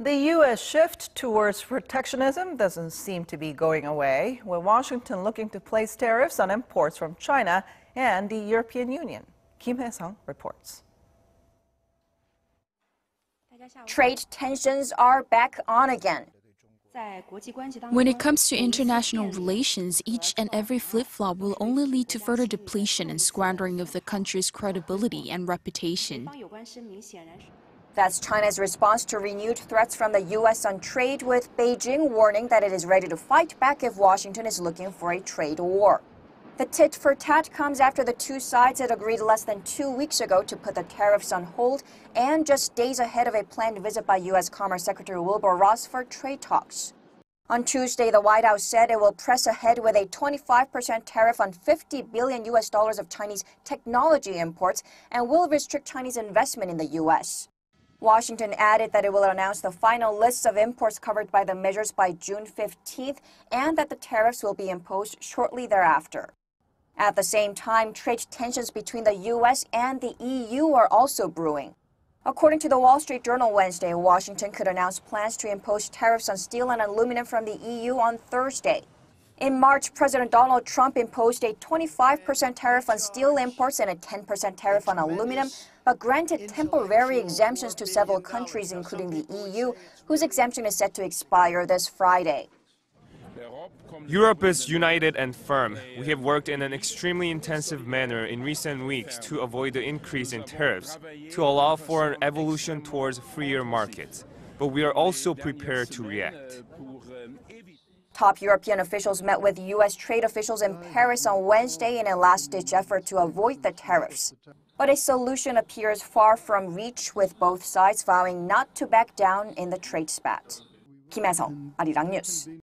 The U.S. shift towards protectionism doesn't seem to be going away, with Washington looking to place tariffs on imports from China and the European Union. Hyesung reports. Trade tensions are back on again. When it comes to international relations, each and every flip-flop will only lead to further depletion and squandering of the country's credibility and reputation. That's China's response to renewed threats from the U.S. on trade, with Beijing warning that it is ready to fight back if Washington is looking for a trade war. The tit-for-tat comes after the two sides had agreed less than 2 weeks ago to put the tariffs on hold, and just days ahead of a planned visit by U.S. Commerce Secretary Wilbur Ross for trade talks. On Tuesday, the White House said it will press ahead with a 25% tariff on $50 billion of Chinese technology imports and will restrict Chinese investment in the U.S. Washington added that it will announce the final lists of imports covered by the measures by June 15th and that the tariffs will be imposed shortly thereafter. At the same time, trade tensions between the U.S. and the EU are also brewing. According to the Wall Street Journal Wednesday, Washington could announce plans to impose tariffs on steel and aluminum from the EU on Thursday. In March, President Donald Trump imposed a 25% tariff on steel imports and a 10% tariff on aluminum, but granted temporary exemptions to several countries, including the EU, whose exemption is set to expire this Friday. Europe is united and firm. We have worked in an extremely intensive manner in recent weeks to avoid the increase in tariffs, to allow for an evolution towards freer markets. But we are also prepared to react. Top European officials met with U.S. trade officials in Paris on Wednesday in a last-ditch effort to avoid the tariffs. But a solution appears far from reach, with both sides vowing not to back down in the trade spat. Hyesung, Arirang News.